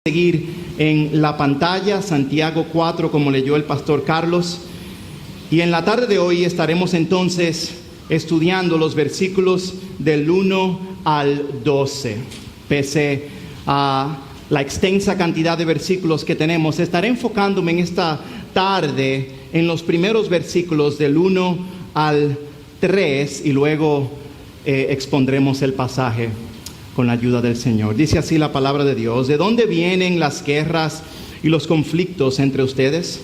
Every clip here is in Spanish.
Seguir en la pantalla Santiago 4, como leyó el pastor Carlos, y en la tarde de hoy estaremos entonces estudiando los versículos del 1 al 12. Pese a la extensa cantidad de versículos que tenemos, estaré enfocándome en esta tarde en los primeros versículos del 1 al 3 y luego expondremos el pasaje con la ayuda del Señor. Dice así la palabra de Dios: ¿De dónde vienen las guerras y los conflictos entre ustedes?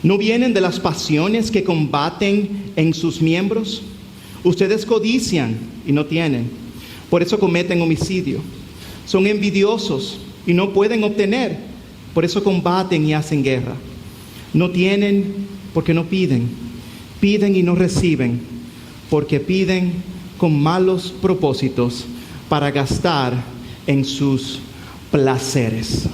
¿No vienen de las pasiones que combaten en sus miembros? Ustedes codician y no tienen, por eso cometen homicidio. Son envidiosos y no pueden obtener, por eso combaten y hacen guerra. No tienen porque no piden. Piden y no reciben, porque piden con malos propósitos para gastar en sus placeres.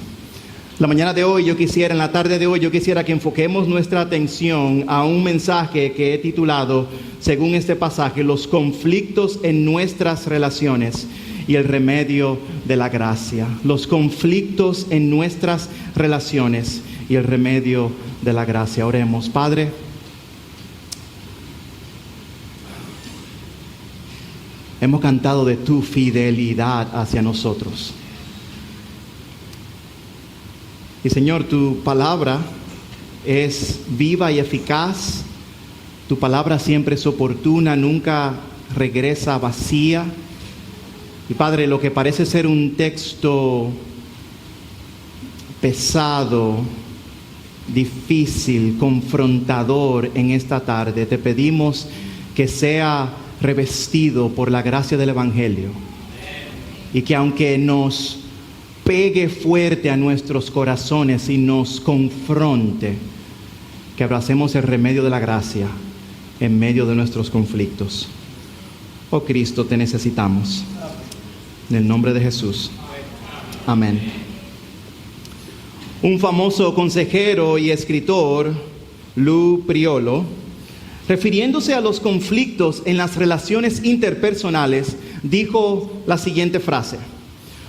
La mañana de hoy en la tarde de hoy yo quisiera que enfoquemos nuestra atención a un mensaje que he titulado, según este pasaje, los conflictos en nuestras relaciones y el remedio de la gracia. Los conflictos en nuestras relaciones y el remedio de la gracia. Oremos. Padre, hemos cantado de tu fidelidad hacia nosotros. Y Señor, tu palabra es viva y eficaz. Tu palabra siempre es oportuna, nunca regresa vacía. Y Padre, lo que parece ser un texto pesado, difícil, confrontador en esta tarde, te pedimos que sea revestido por la gracia del Evangelio, y que aunque nos pegue fuerte a nuestros corazones y nos confronte, que abracemos el remedio de la gracia en medio de nuestros conflictos. Oh Cristo, te necesitamos. En el nombre de Jesús. Amén. Un famoso consejero y escritor, Lou Priolo, refiriéndose a los conflictos en las relaciones interpersonales, dijo la siguiente frase: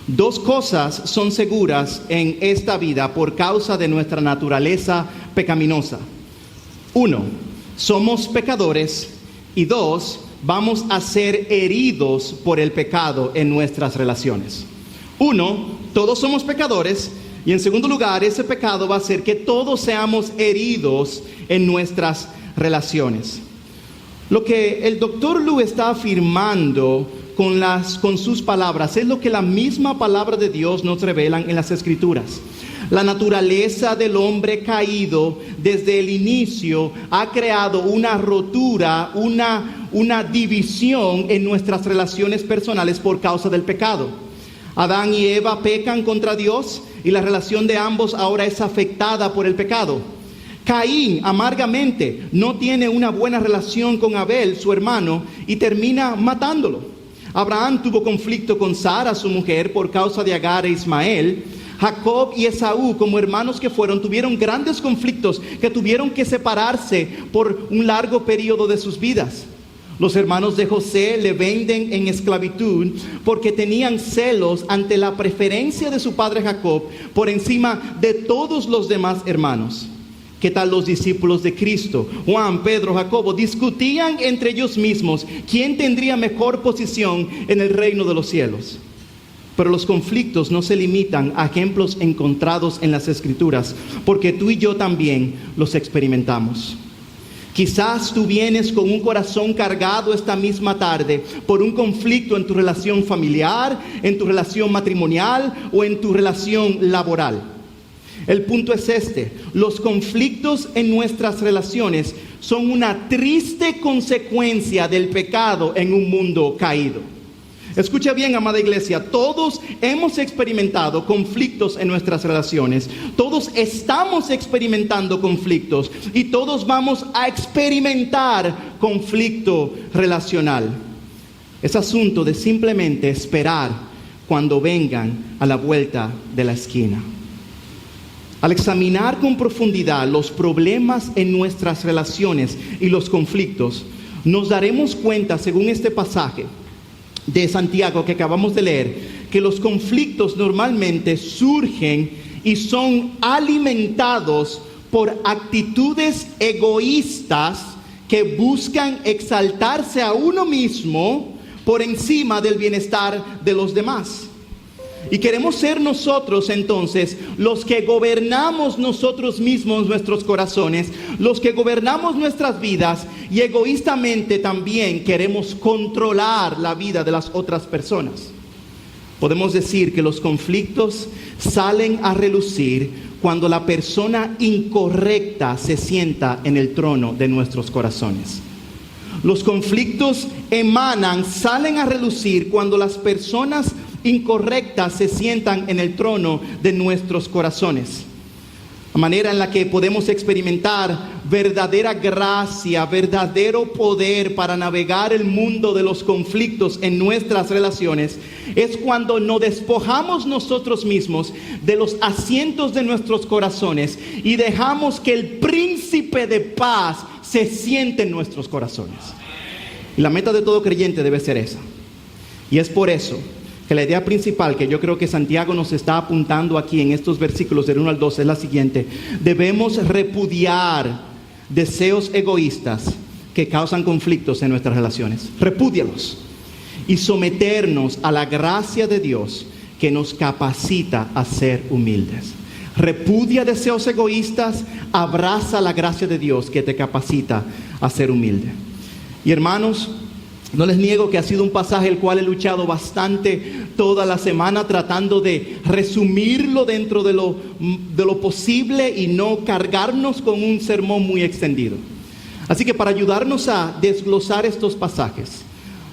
dos cosas son seguras en esta vida por causa de nuestra naturaleza pecaminosa. 1, somos pecadores, y 2, vamos a ser heridos por el pecado en nuestras relaciones. 1, todos somos pecadores, y en segundo lugar, ese pecado va a hacer que todos seamos heridos en nuestras relaciones. Lo que el doctor Lou está afirmando con sus palabras es lo que la misma palabra de Dios nos revela en las Escrituras. La naturaleza del hombre caído desde el inicio ha creado una rotura, una división en nuestras relaciones personales por causa del pecado. Adán y Eva pecan contra Dios y la relación de ambos ahora es afectada por el pecado. Caín amargamente no tiene una buena relación con Abel, su hermano, y termina matándolo. Abraham tuvo conflicto con Sara, su mujer, por causa de Agar e Ismael. Jacob y Esaú, como hermanos que fueron, tuvieron grandes conflictos que tuvieron que separarse por un largo periodo de sus vidas. Los hermanos de José le venden en esclavitud porque tenían celos ante la preferencia de su padre Jacob por encima de todos los demás hermanos. ¿Qué tal los discípulos de Cristo? Juan, Pedro, Jacobo discutían entre ellos mismos quién tendría mejor posición en el reino de los cielos. Pero los conflictos no se limitan a ejemplos encontrados en las Escrituras, porque tú y yo también los experimentamos. Quizás tú vienes con un corazón cargado esta misma tarde por un conflicto en tu relación familiar, en tu relación matrimonial o en tu relación laboral. El punto es este: los conflictos en nuestras relaciones son una triste consecuencia del pecado en un mundo caído. Escucha bien, amada iglesia, todos hemos experimentado conflictos en nuestras relaciones, todos estamos experimentando conflictos y todos vamos a experimentar conflicto relacional. Es asunto de simplemente esperar cuando vengan a la vuelta de la esquina. Al examinar con profundidad los problemas en nuestras relaciones y los conflictos, nos daremos cuenta, según este pasaje de Santiago que acabamos de leer, que los conflictos normalmente surgen y son alimentados por actitudes egoístas que buscan exaltarse a uno mismo por encima del bienestar de los demás. Y queremos ser nosotros entonces los que gobernamos nosotros mismos nuestros corazones, los que gobernamos nuestras vidas, y egoístamente también queremos controlar la vida de las otras personas. Podemos decir que los conflictos salen a relucir cuando la persona incorrecta se sienta en el trono de nuestros corazones. Los conflictos salen a relucir cuando las personas incorrectas se sientan en el trono de nuestros corazones. La manera en la que podemos experimentar verdadera gracia, verdadero poder para navegar el mundo de los conflictos en nuestras relaciones es cuando nos despojamos nosotros mismos de los asientos de nuestros corazones y dejamos que el príncipe de paz se siente en nuestros corazones. Y la meta de todo creyente debe ser esa. Y es por eso que la idea principal que yo creo que Santiago nos está apuntando aquí en estos versículos del 1 al 12 es la siguiente: debemos repudiar deseos egoístas que causan conflictos en nuestras relaciones. Repúdialos y someternos a la gracia de Dios que nos capacita a ser humildes. Repudia deseos egoístas, abraza la gracia de Dios que te capacita a ser humilde. Y hermanos, no les niego que ha sido un pasaje el cual he luchado bastante toda la semana tratando de resumirlo dentro de lo posible y no cargarnos con un sermón muy extendido. Así que para ayudarnos a desglosar estos pasajes,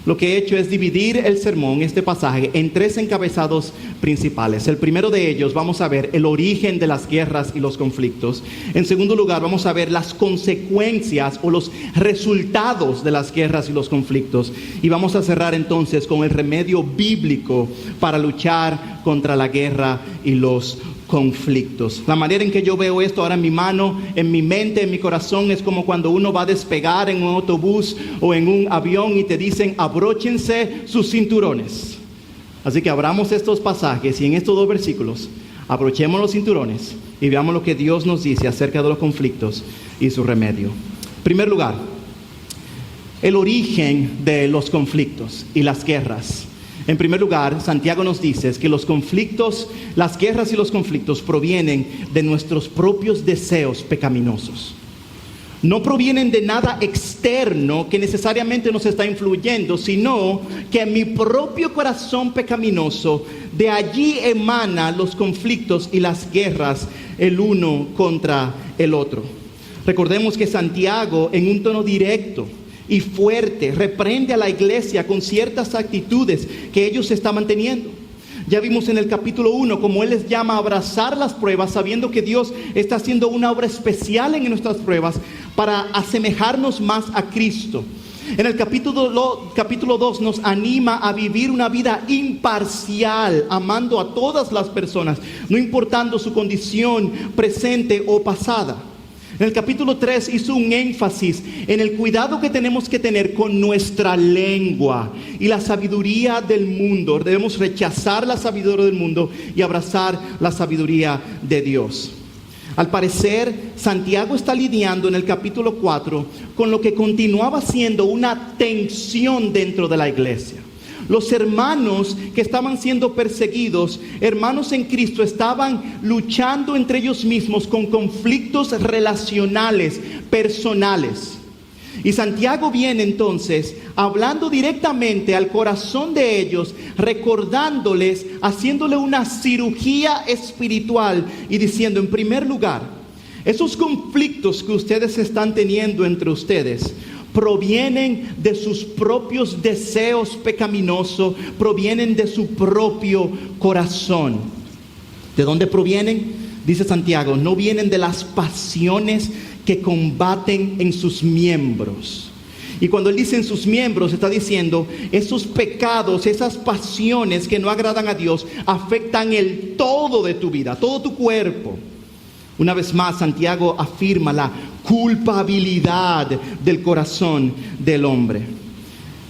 lo que he hecho es dividir el sermón, este pasaje, en 3 encabezados principales. El primero de ellos vamos a ver el origen de las guerras y los conflictos. En segundo lugar vamos a ver las consecuencias o los resultados de las guerras y los conflictos. Y vamos a cerrar entonces con el remedio bíblico para luchar contra la guerra y los conflictos. La manera en que yo veo esto ahora en mi mano, en mi mente, en mi corazón, es como cuando uno va a despegar en un autobús o en un avión y te dicen: abróchense sus cinturones. Así que abramos estos pasajes y en estos 2 versículos abrochemos los cinturones y veamos lo que Dios nos dice acerca de los conflictos y su remedio. En primer lugar, el origen de los conflictos y las guerras. En primer lugar, Santiago nos dice que los conflictos, las guerras y los conflictos provienen de nuestros propios deseos pecaminosos. No provienen de nada externo que necesariamente nos está influyendo, sino que en mi propio corazón pecaminoso, de allí emanan los conflictos y las guerras el uno contra el otro. Recordemos que Santiago, en un tono directo y fuerte, reprende a la iglesia con ciertas actitudes que ellos estaban teniendo. Ya vimos en el capítulo 1 como él les llama a abrazar las pruebas, sabiendo que Dios está haciendo una obra especial en nuestras pruebas para asemejarnos más a Cristo. En el capítulo 2 nos anima a vivir una vida imparcial, amando a todas las personas, no importando su condición presente o pasada. En el capítulo 3 hizo un énfasis en el cuidado que tenemos que tener con nuestra lengua y la sabiduría del mundo. Debemos rechazar la sabiduría del mundo y abrazar la sabiduría de Dios. Al parecer, Santiago está lidiando en el capítulo 4 con lo que continuaba siendo una tensión dentro de la iglesia. Los hermanos que estaban siendo perseguidos, hermanos en Cristo, estaban luchando entre ellos mismos con conflictos relacionales, personales. Y Santiago viene entonces hablando directamente al corazón de ellos, recordándoles, haciéndole una cirugía espiritual y diciendo: en primer lugar, esos conflictos que ustedes están teniendo entre ustedes provienen de sus propios deseos pecaminosos, provienen de su propio corazón. ¿De dónde provienen? Dice Santiago: no vienen de las pasiones que combaten en sus miembros. Y cuando él dice en sus miembros, está diciendo esos pecados, esas pasiones que no agradan a Dios, afectan el todo de tu vida, todo tu cuerpo. Una vez más, Santiago afirma la culpabilidad del corazón del hombre.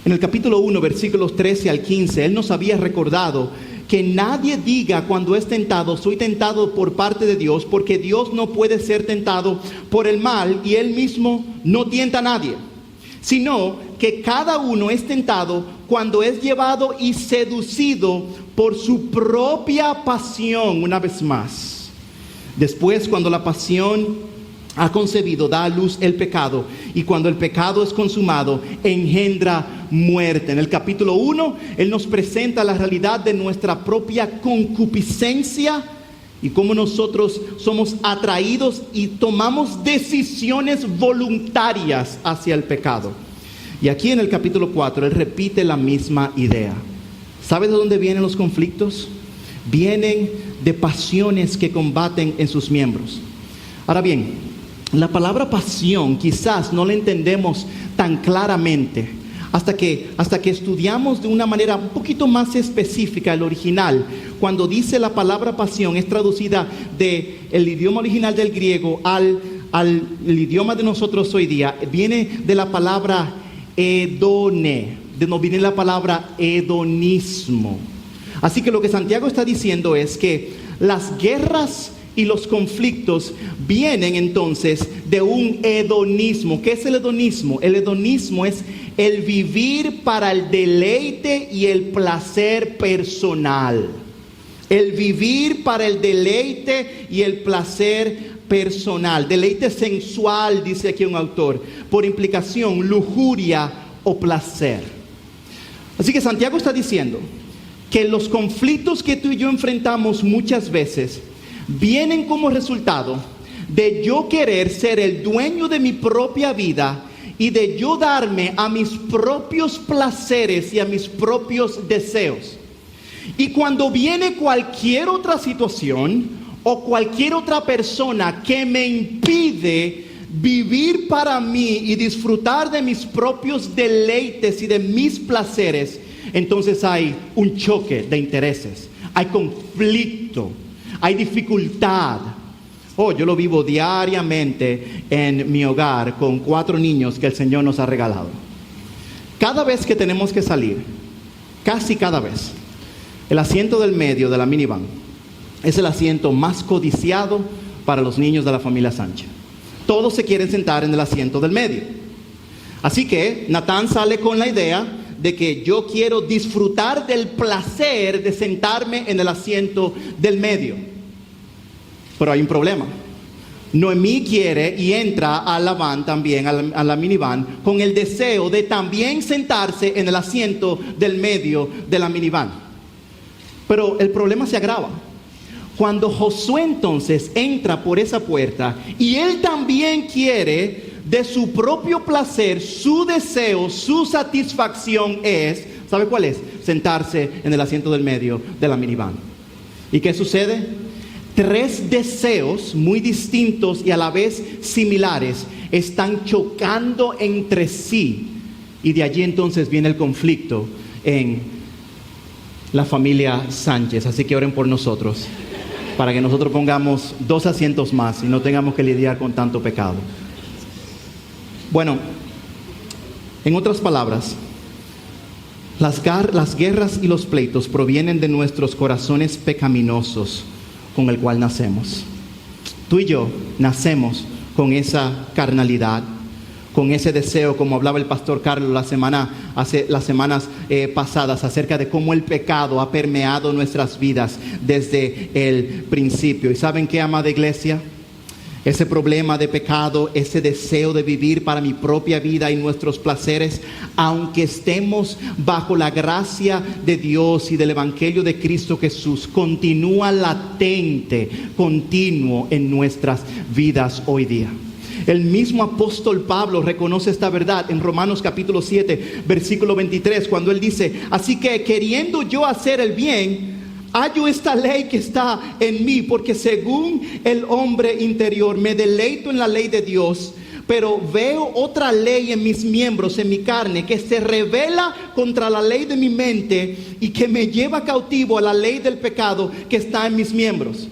En el capítulo 1, versículos 13 al 15, él nos había recordado que nadie diga cuando es tentado, soy tentado por parte de Dios, porque Dios no puede ser tentado por el mal y Él mismo no tienta a nadie, sino que cada uno es tentado cuando es llevado y seducido por su propia pasión. Una vez más, después, cuando la pasión ha concebido, da a luz el pecado, y cuando el pecado es consumado, engendra muerte. En el capítulo 1, Él nos presenta la realidad de nuestra propia concupiscencia y cómo nosotros somos atraídos y tomamos decisiones voluntarias hacia el pecado. Y aquí en el capítulo 4, Él repite la misma idea. ¿Sabes de dónde vienen los conflictos? Vienen de pasiones que combaten en sus miembros. Ahora bien, la palabra pasión quizás no la entendemos tan claramente hasta que estudiamos de una manera un poquito más específica el original. Cuando dice la palabra pasión, es traducida del idioma original del griego al idioma de nosotros hoy día. Viene de la palabra hedone, de donde viene la palabra hedonismo. Así que lo que Santiago está diciendo es que las guerras y los conflictos vienen entonces de un hedonismo. ¿Qué es el hedonismo? El hedonismo es el vivir para el deleite y el placer personal. El vivir para el deleite y el placer personal. Deleite sensual, dice aquí un autor. Por implicación, lujuria o placer. Así que Santiago está diciendo que los conflictos que tú y yo enfrentamos muchas veces vienen como resultado de yo querer ser el dueño de mi propia vida y de yo darme a mis propios placeres y a mis propios deseos. Y cuando viene cualquier otra situación o cualquier otra persona que me impide vivir para mí y disfrutar de mis propios deleites y de mis placeres, entonces hay un choque de intereses, hay conflicto, hay dificultad. Yo lo vivo diariamente en mi hogar con 4 niños que el Señor nos ha regalado. Cada vez que tenemos que salir, casi cada vez, el asiento del medio de la minivan es el asiento más codiciado para los niños de la familia Sánchez. Todos se quieren sentar en el asiento del medio. Así que Natán sale con la idea de que yo quiero disfrutar del placer de sentarme en el asiento del medio. Pero hay un problema. Noemí quiere y entra a la van también, a la minivan, con el deseo de también sentarse en el asiento del medio de la minivan. Pero el problema se agrava. Cuando Josué entonces entra por esa puerta y él también quiere de su propio placer, su deseo, su satisfacción es, ¿sabe cuál es? Sentarse en el asiento del medio de la minivan. ¿Y qué sucede? 3 deseos muy distintos y a la vez similares están chocando entre sí. Y de allí entonces viene el conflicto en la familia Sánchez. Así que oren por nosotros, para que nosotros pongamos 2 asientos más y no tengamos que lidiar con tanto pecado. Bueno, en otras palabras, las guerras y los pleitos provienen de nuestros corazones pecaminosos con el cual nacemos. Tú y yo nacemos con esa carnalidad, con ese deseo, como hablaba el pastor Carlos las semanas pasadas, acerca de cómo el pecado ha permeado nuestras vidas desde el principio. ¿Y saben qué, amada iglesia? Ese problema de pecado, ese deseo de vivir para mi propia vida y nuestros placeres, aunque estemos bajo la gracia de Dios y del Evangelio de Cristo Jesús, continúa latente, continuo en nuestras vidas hoy día. El mismo apóstol Pablo reconoce esta verdad en Romanos capítulo 7, versículo 23, cuando él dice: así que queriendo yo hacer el bien, hallo esta ley que está en mí, porque según el hombre interior me deleito en la ley de Dios, pero veo otra ley en mis miembros, en mi carne, que se rebela contra la ley de mi mente y que me lleva cautivo a la ley del pecado que está en mis miembros.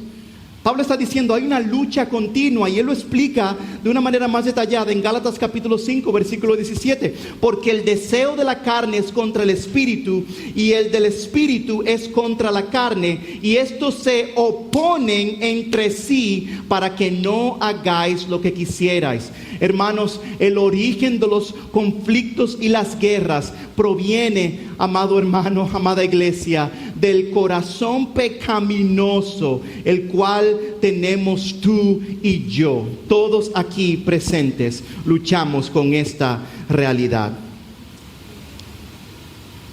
Pablo está diciendo, hay una lucha continua, y él lo explica de una manera más detallada en Gálatas capítulo 5, versículo 17. Porque el deseo de la carne es contra el espíritu, y el del espíritu es contra la carne, y estos se oponen entre sí para que no hagáis lo que quisierais. Hermanos, el origen de los conflictos y las guerras proviene, amado hermano, amada iglesia, del corazón pecaminoso, el cual tenemos tú y yo. Todos aquí presentes luchamos con esta realidad.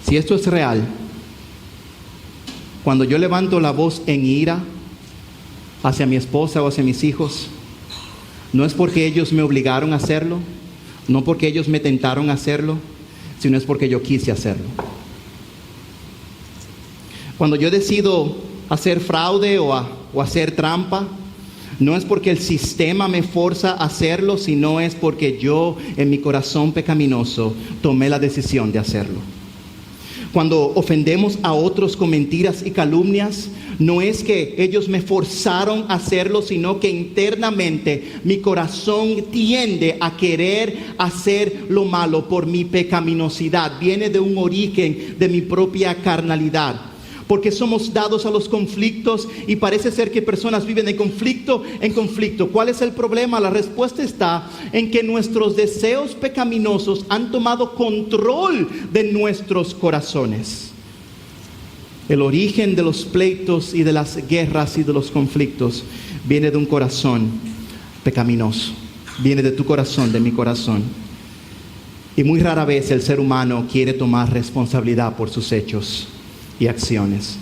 Si esto es real, cuando yo levanto la voz en ira hacia mi esposa o hacia mis hijos, no es porque ellos me obligaron a hacerlo, no porque ellos me tentaron a hacerlo, sino es porque yo quise hacerlo. Cuando yo decido hacer fraude o hacer trampa, no es porque el sistema me forza a hacerlo, sino es porque yo en mi corazón pecaminoso tomé la decisión de hacerlo. Cuando ofendemos a otros con mentiras y calumnias, no es que ellos me forzaron a hacerlo, sino que internamente mi corazón tiende a querer hacer lo malo por mi pecaminosidad. Viene de un origen de mi propia carnalidad. Porque somos dados a los conflictos y parece ser que personas viven de conflicto en conflicto. ¿Cuál es el problema? La respuesta está en que nuestros deseos pecaminosos han tomado control de nuestros corazones. El origen de los pleitos y de las guerras y de los conflictos viene de un corazón pecaminoso. Viene de tu corazón, de mi corazón. Y muy rara vez el ser humano quiere tomar responsabilidad por sus hechos y acciones.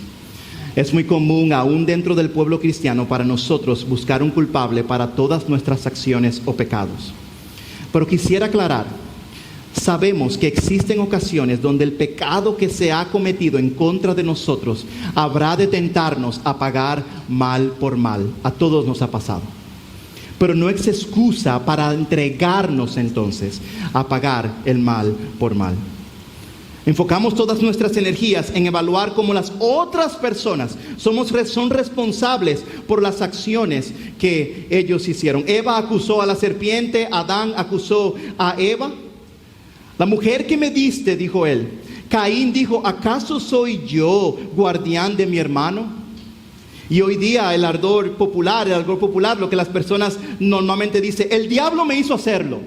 Es muy común, aún dentro del pueblo cristiano, para nosotros buscar un culpable para todas nuestras acciones o pecados. Pero quisiera aclarar, sabemos que existen ocasiones donde el pecado que se ha cometido en contra de nosotros habrá de tentarnos a pagar mal por mal. A todos nos ha pasado. Pero no es excusa para entregarnos entonces a pagar el mal por mal. Enfocamos todas nuestras energías en evaluar cómo las otras personas son responsables por las acciones que ellos hicieron. Eva acusó a la serpiente, Adán acusó a Eva. La mujer que me diste, dijo él. Caín dijo, ¿acaso soy yo guardián de mi hermano? Y hoy día el ardor popular, lo que las personas normalmente dicen, el diablo me hizo hacerlo.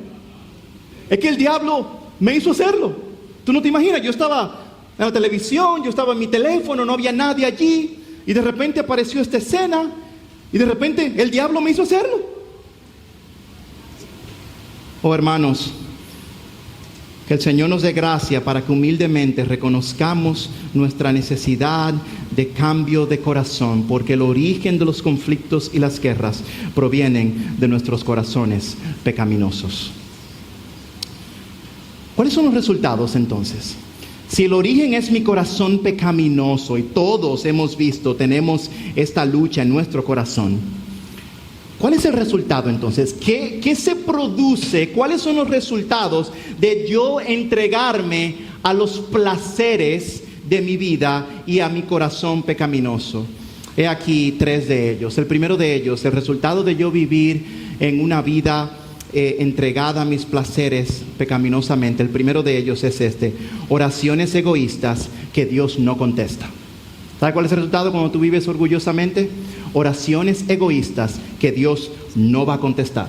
Es que el diablo me hizo hacerlo. Tú no te imaginas, yo estaba en la televisión, yo estaba en mi teléfono, no había nadie allí, y de repente apareció esta escena, y de repente el diablo me hizo hacerlo. Oh hermanos, que el Señor nos dé gracia para que humildemente reconozcamos nuestra necesidad de cambio de corazón, porque el origen de los conflictos y las guerras provienen de nuestros corazones pecaminosos. ¿Cuáles son los resultados entonces? Si el origen es mi corazón pecaminoso, y todos hemos visto, tenemos esta lucha en nuestro corazón, ¿cuál es el resultado entonces? ¿Qué se produce? ¿Cuáles son los resultados de yo entregarme a los placeres de mi vida y a mi corazón pecaminoso? He aquí 3 de ellos. El primero de ellos, el resultado de yo vivir en una vida entregada a mis placeres pecaminosamente. El primero de ellos es oraciones egoístas que Dios no contesta. ¿Sabe cuál es el resultado cuando tú vives orgullosamente? Oraciones egoístas que Dios no va a contestar.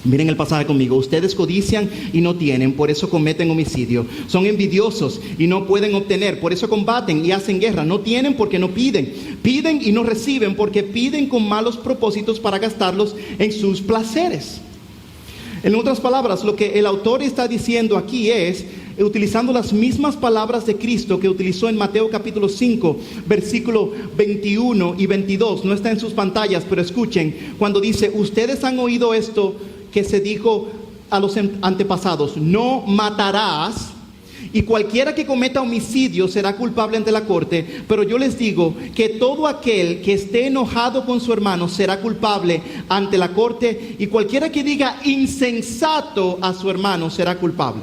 Miren el pasaje conmigo. Ustedes codician y no tienen, por eso cometen homicidio. Son envidiosos y no pueden obtener, por eso combaten y hacen guerra. No tienen porque no piden. Piden y no reciben porque piden con malos propósitos para gastarlos en sus placeres. En otras palabras, lo que el autor está diciendo aquí es, utilizando las mismas palabras de Cristo que utilizó en Mateo capítulo 5, versículo 21 y 22. No está en sus pantallas, pero escuchen, cuando dice, ustedes han oído esto que se dijo a los antepasados, no matarás, y cualquiera que cometa homicidio será culpable ante la corte, pero yo les digo que todo aquel que esté enojado con su hermano será culpable ante la corte, y cualquiera que diga insensato a su hermano será culpable.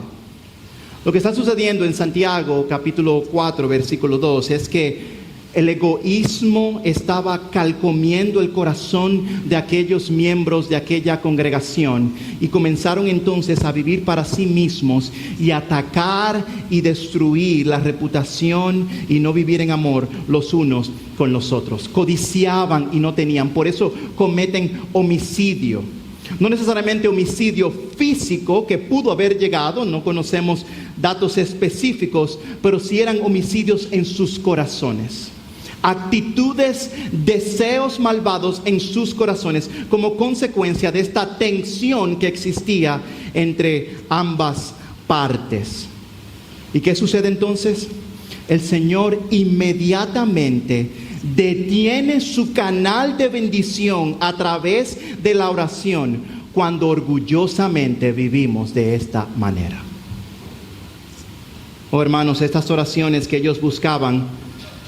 Lo que está sucediendo en Santiago capítulo 4 versículo 2 es que El egoísmo estaba calcomiendo el corazón de aquellos miembros de aquella congregación y comenzaron entonces a vivir para sí mismos y atacar y destruir la reputación y no vivir en amor los unos con los otros. Codiciaban y no tenían, por eso cometen homicidio. No necesariamente homicidio físico que pudo haber llegado, no conocemos datos específicos, pero sí eran homicidios en sus corazones. Actitudes, deseos malvados en sus corazones como consecuencia de esta tensión que existía entre ambas partes. ¿Y qué sucede entonces? El Señor inmediatamente detiene su canal de bendición a través de la oración cuando orgullosamente vivimos de esta manera. Oh hermanos, estas oraciones que ellos buscaban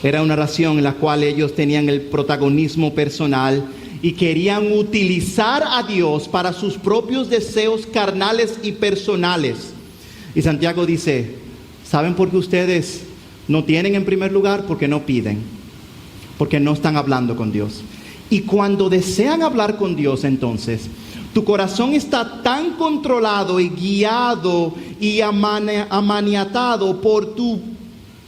era una oración en la cual ellos tenían el protagonismo personal y querían utilizar a Dios para sus propios deseos carnales y personales. Y Santiago dice, ¿saben por qué ustedes no tienen en primer lugar? Porque no piden, porque no están hablando con Dios. Y cuando desean hablar con Dios, entonces, tu corazón está tan controlado y guiado y amaniatado por tu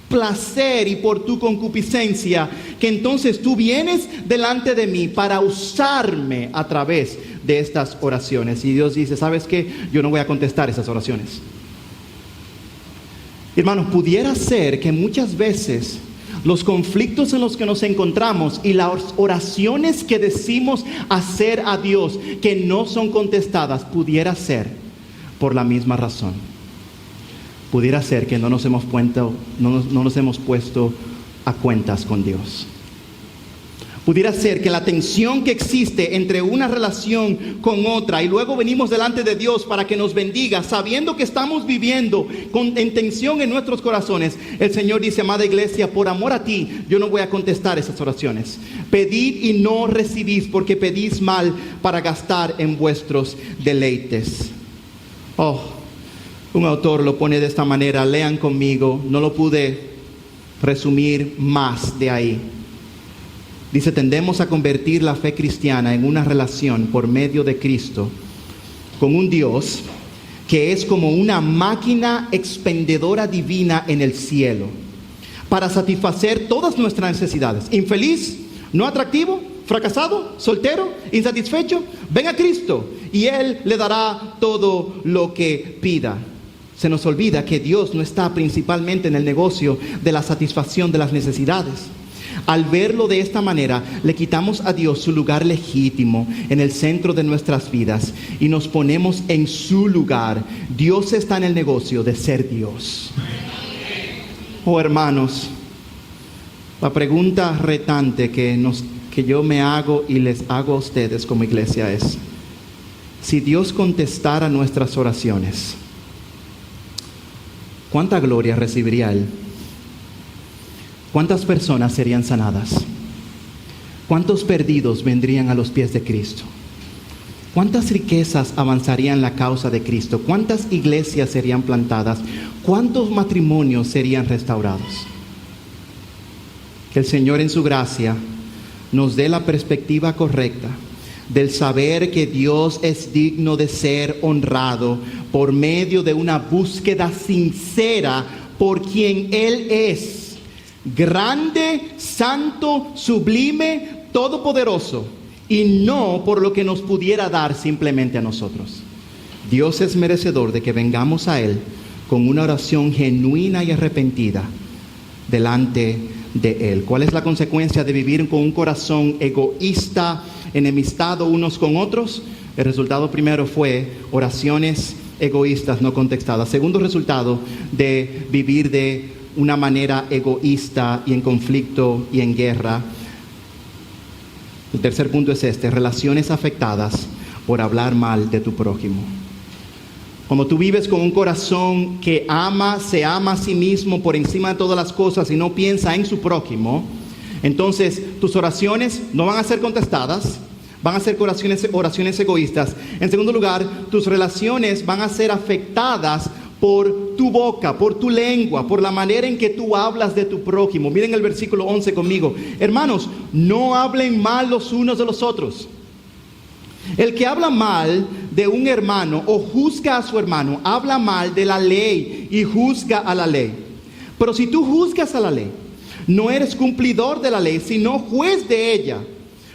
placer y por tu concupiscencia, que entonces tú vienes delante de mí para usarme a través de estas oraciones. Y Dios dice, ¿sabes qué? Yo no voy a contestar esas oraciones. Hermanos, pudiera ser que muchas veces los conflictos en los que nos encontramos y las oraciones que decimos hacer a Dios que no son contestadas, pudiera ser por la misma razón. Pudiera ser que no nos hemos puesto a cuentas con Dios. Pudiera ser que la tensión que existe entre una relación con otra y luego venimos delante de Dios para que nos bendiga, sabiendo que estamos viviendo en tensión en nuestros corazones. El Señor dice, amada iglesia, por amor a ti, yo no voy a contestar esas oraciones. Pedid y no recibís, porque pedís mal para gastar en vuestros deleites. Un autor lo pone de esta manera, lean conmigo, no lo pude resumir más de ahí. Dice, tendemos a convertir la fe cristiana en una relación por medio de Cristo con un Dios que es como una máquina expendedora divina en el cielo para satisfacer todas nuestras necesidades. Infeliz, no atractivo, fracasado, soltero, insatisfecho, ven a Cristo y Él le dará todo lo que pida. Se nos olvida que Dios no está principalmente en el negocio de la satisfacción de las necesidades. Al verlo de esta manera, le quitamos a Dios su lugar legítimo en el centro de nuestras vidas y nos ponemos en su lugar. Dios está en el negocio de ser Dios. Oh hermanos, la pregunta retante que yo me hago y les hago a ustedes como iglesia es, si Dios contestara nuestras oraciones, ¿cuánta gloria recibiría Él? ¿Cuántas personas serían sanadas? ¿Cuántos perdidos vendrían a los pies de Cristo? ¿Cuántas riquezas avanzarían la causa de Cristo? ¿Cuántas iglesias serían plantadas? ¿Cuántos matrimonios serían restaurados? Que el Señor en su gracia nos dé la perspectiva correcta del saber que Dios es digno de ser honrado por medio de una búsqueda sincera por quien Él es. Grande, santo, sublime, todopoderoso, y no por lo que nos pudiera dar simplemente a nosotros. Dios es merecedor de que vengamos a Él con una oración genuina y arrepentida delante de Él. ¿Cuál es la consecuencia de vivir con un corazón egoísta, enemistado unos con otros? El resultado primero fue oraciones egoístas no contestadas. Segundo resultado de vivir de una manera egoísta y en conflicto y en guerra. El tercer punto es relaciones afectadas por hablar mal de tu prójimo. Cuando tú vives con un corazón que se ama a sí mismo por encima de todas las cosas y no piensa en su prójimo, entonces tus oraciones no van a ser contestadas, van a ser oraciones egoístas. En segundo lugar, tus relaciones van a ser afectadas por tu boca, por tu lengua, por la manera en que tú hablas de tu prójimo. Miren el versículo 11 conmigo. Hermanos, no hablen mal los unos de los otros. El que habla mal de un hermano o juzga a su hermano, habla mal de la ley y juzga a la ley. Pero si tú juzgas a la ley, no eres cumplidor de la ley, sino juez de ella.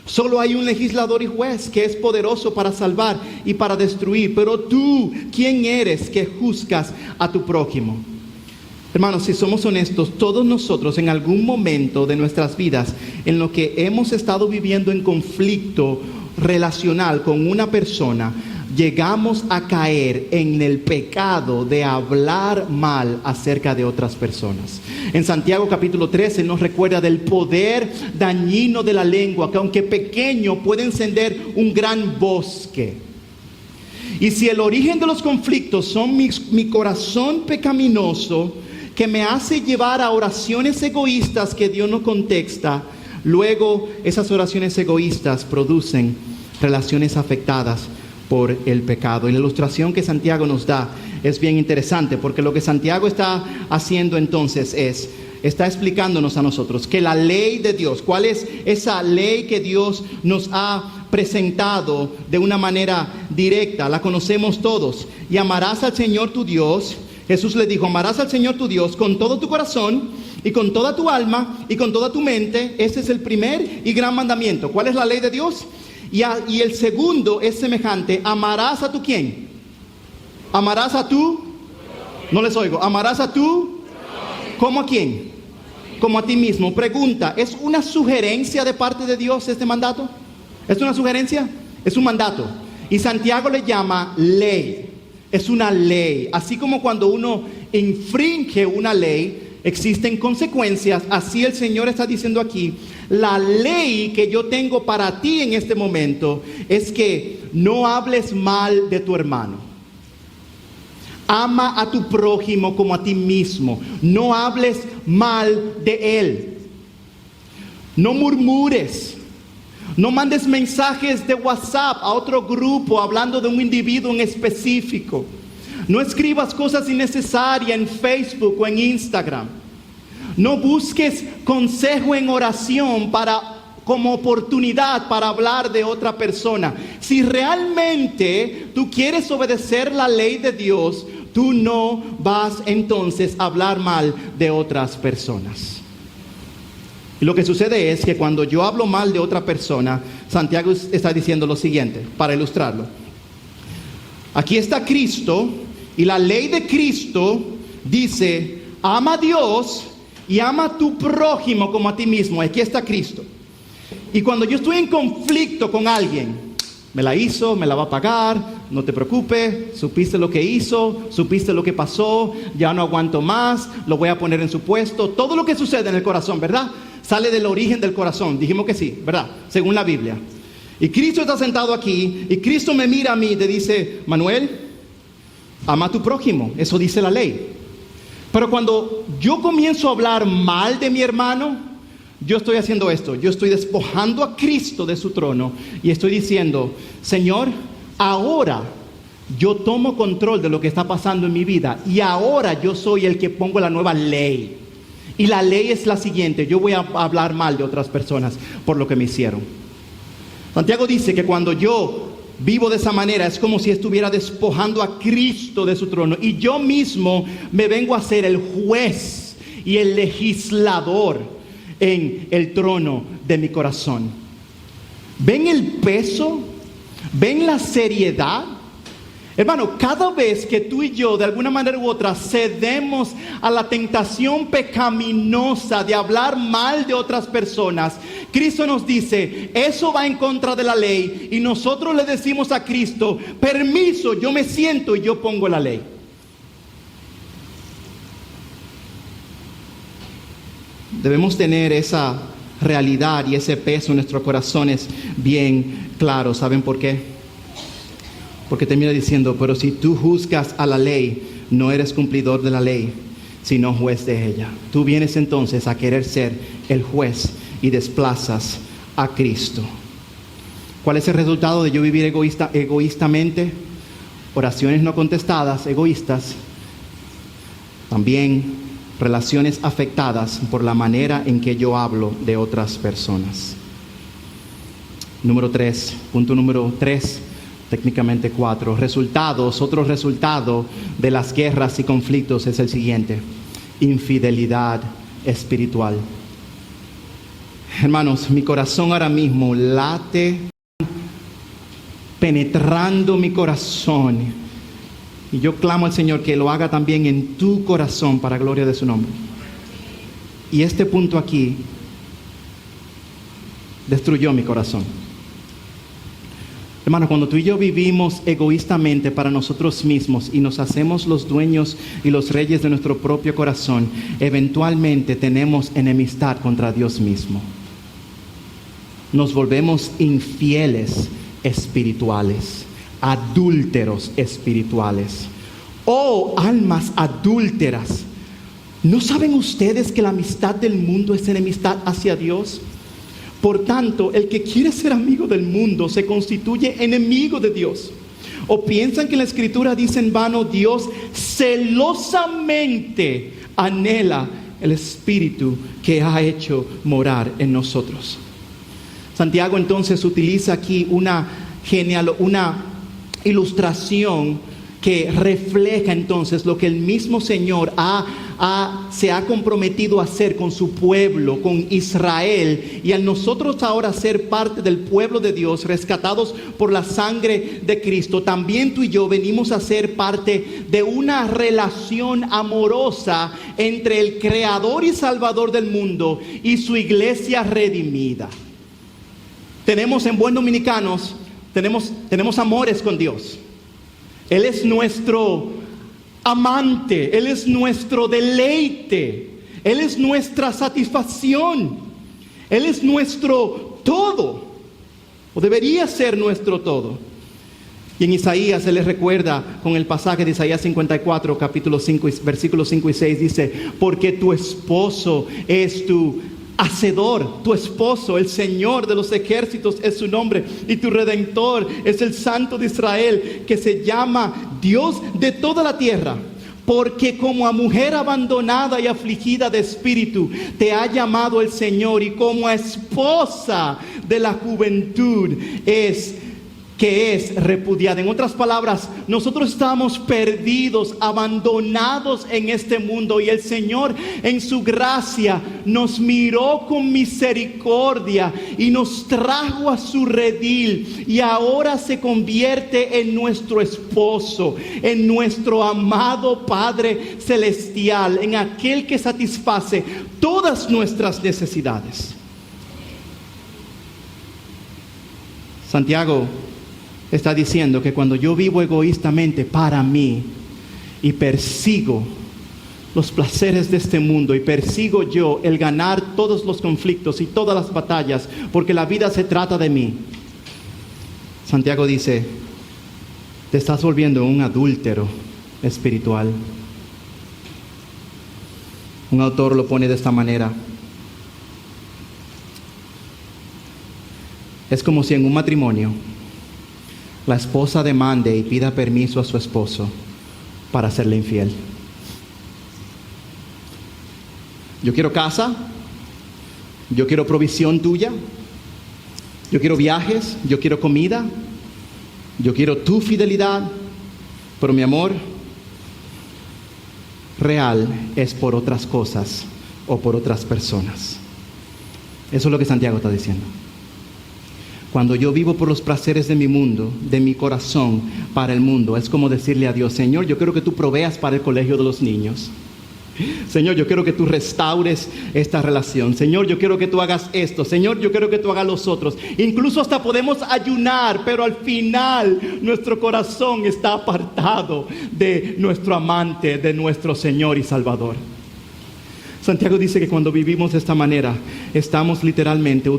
Solo hay un legislador y juez que es poderoso para salvar y para destruir. Pero tú, ¿quién eres que juzgas a tu prójimo? Hermanos, si somos honestos, todos nosotros en algún momento de nuestras vidas en lo que hemos estado viviendo en conflicto relacional con una persona, llegamos a caer en el pecado de hablar mal acerca de otras personas. En Santiago capítulo 13 nos recuerda del poder dañino de la lengua, que aunque pequeño puede encender un gran bosque. Y si el origen de los conflictos son mi corazón pecaminoso, que me hace llevar a oraciones egoístas que Dios no contesta, luego esas oraciones egoístas producen relaciones afectadas por el pecado. Y la ilustración que Santiago nos da es bien interesante, porque lo que Santiago está haciendo entonces está explicándonos a nosotros que la ley de Dios, ¿cuál es esa ley que Dios nos ha presentado de una manera directa? La conocemos todos. Y amarás al Señor tu Dios. Jesús le dijo, amarás al Señor tu Dios con todo tu corazón y con toda tu alma y con toda tu mente. Ese es el primer y gran mandamiento. ¿Cuál es la ley de Dios? Y el segundo es semejante. Amarás a tu ¿quién? Amarás a tu, no les oigo, amarás a tu, ¿cómo a quién? Como a ti mismo. Pregunta, ¿es una sugerencia de parte de Dios este mandato? ¿Es una sugerencia? Es un mandato. Y Santiago le llama ley. Es una ley. Así como cuando uno infringe una ley, existen consecuencias. Así el Señor está diciendo aquí, la ley que yo tengo para ti en este momento es que no hables mal de tu hermano. Ama a tu prójimo como a ti mismo. No hables mal de él. No murmures. No mandes mensajes de WhatsApp a otro grupo hablando de un individuo en específico. No escribas cosas innecesarias en Facebook o en Instagram. No busques consejo en oración como oportunidad para hablar de otra persona. Si realmente tú quieres obedecer la ley de Dios, tú no vas entonces a hablar mal de otras personas. Y lo que sucede es que cuando yo hablo mal de otra persona, Santiago está diciendo lo siguiente, para ilustrarlo. Aquí está Cristo, y la ley de Cristo dice, ama a Dios y ama a tu prójimo como a ti mismo. Aquí está Cristo. Y cuando yo estoy en conflicto con alguien, me la hizo, me la va a pagar, no te preocupes, supiste lo que hizo, supiste lo que pasó, ya no aguanto más, lo voy a poner en su puesto. Todo lo que sucede en el corazón, ¿verdad? Sale del origen del corazón. Dijimos que sí, ¿verdad? Según la Biblia. Y Cristo está sentado aquí, y Cristo me mira a mí y te dice, Manuel, ama a tu prójimo. Eso dice la ley. Pero cuando yo comienzo a hablar mal de mi hermano, yo estoy haciendo esto. Yo estoy despojando a Cristo de su trono y estoy diciendo, Señor, ahora yo tomo control de lo que está pasando en mi vida y ahora yo soy el que pongo la nueva ley. Y la ley es la siguiente: yo voy a hablar mal de otras personas por lo que me hicieron. Santiago dice que cuando yo vivo de esa manera es como si estuviera despojando a Cristo de su trono y yo mismo me vengo a ser el juez y el legislador en el trono de mi corazón. ¿Ven el peso? ¿Ven la seriedad? Hermano, cada vez que tú y yo de alguna manera u otra cedemos a la tentación pecaminosa de hablar mal de otras personas, Cristo nos dice, eso va en contra de la ley, y nosotros le decimos a Cristo, permiso, yo me siento y yo pongo la ley. Debemos tener esa realidad y ese peso en nuestros corazones bien claros. ¿Saben por qué? Porque termina diciendo, pero si tú juzgas a la ley, no eres cumplidor de la ley, sino juez de ella. Tú vienes entonces a querer ser el juez y desplazas a Cristo. ¿Cuál es el resultado de yo vivir egoístamente? Oraciones no contestadas, egoístas, También relaciones afectadas por la manera en que yo hablo de otras personas. Punto número 3, técnicamente 4. Otro resultado de las guerras y conflictos es el siguiente: infidelidad espiritual. Hermanos, mi corazón ahora mismo late, penetrando mi corazón. Y yo clamo al Señor que lo haga también en tu corazón para gloria de su nombre. Y este punto aquí destruyó mi corazón. Hermano, cuando tú y yo vivimos egoístamente para nosotros mismos y nos hacemos los dueños y los reyes de nuestro propio corazón, eventualmente tenemos enemistad contra Dios mismo. Nos volvemos infieles espirituales, adúlteros espirituales. Oh, almas adúlteras, ¿no saben ustedes que la amistad del mundo es enemistad hacia Dios? Por tanto, el que quiere ser amigo del mundo se constituye enemigo de Dios. ¿O piensan que la Escritura dice en vano: Dios celosamente anhela el Espíritu que ha hecho morar en nosotros? Santiago entonces utiliza aquí una ilustración que refleja entonces lo que el mismo Señor se ha comprometido a hacer con su pueblo, con Israel. Y al nosotros ahora ser parte del pueblo de Dios, rescatados por la sangre de Cristo, también tú y yo venimos a ser parte de una relación amorosa entre el Creador y Salvador del mundo y su iglesia redimida. Tenemos, en buen dominicanos, tenemos amores con Dios. Él es nuestro amante, Él es nuestro deleite, Él es nuestra satisfacción, Él es nuestro todo, o debería ser nuestro todo. Y en Isaías se les recuerda con el pasaje de Isaías 54, capítulo 5, versículos 5 y 6, dice: porque tu esposo es tu Hacedor, tu esposo, el Señor de los ejércitos es su nombre, y tu Redentor es el Santo de Israel, que se llama Dios de toda la tierra. Porque como a mujer abandonada y afligida de espíritu te ha llamado el Señor, y como a esposa de la juventud es repudiada. En otras palabras, nosotros estamos perdidos, abandonados en este mundo, y el Señor en su gracia nos miró con misericordia y nos trajo a su redil, y ahora se convierte en nuestro esposo, en nuestro amado Padre celestial, en aquel que satisface todas nuestras necesidades. Santiago está diciendo que cuando yo vivo egoístamente para mí y persigo los placeres de este mundo, y persigo yo el ganar todos los conflictos y todas las batallas, porque la vida se trata de mí, Santiago dice: te estás volviendo un adúltero espiritual. Un autor lo pone de esta manera: es como si en un matrimonio la esposa demande y pida permiso a su esposo para serle infiel. Yo quiero casa, yo quiero provisión tuya, yo quiero viajes, yo quiero comida, yo quiero tu fidelidad, pero mi amor real es por otras cosas o por otras personas. Eso es lo que Santiago está diciendo. Cuando yo vivo por los placeres de mi mundo, de mi corazón para el mundo, es como decirle a Dios: Señor, yo quiero que tú proveas para el colegio de los niños. Señor, yo quiero que tú restaures esta relación. Señor, yo quiero que tú hagas esto. Señor, yo quiero que tú hagas los otros. Incluso hasta podemos ayunar, pero al final nuestro corazón está apartado de nuestro amante, de nuestro Señor y Salvador. Santiago dice que cuando vivimos de esta manera, estamos literalmente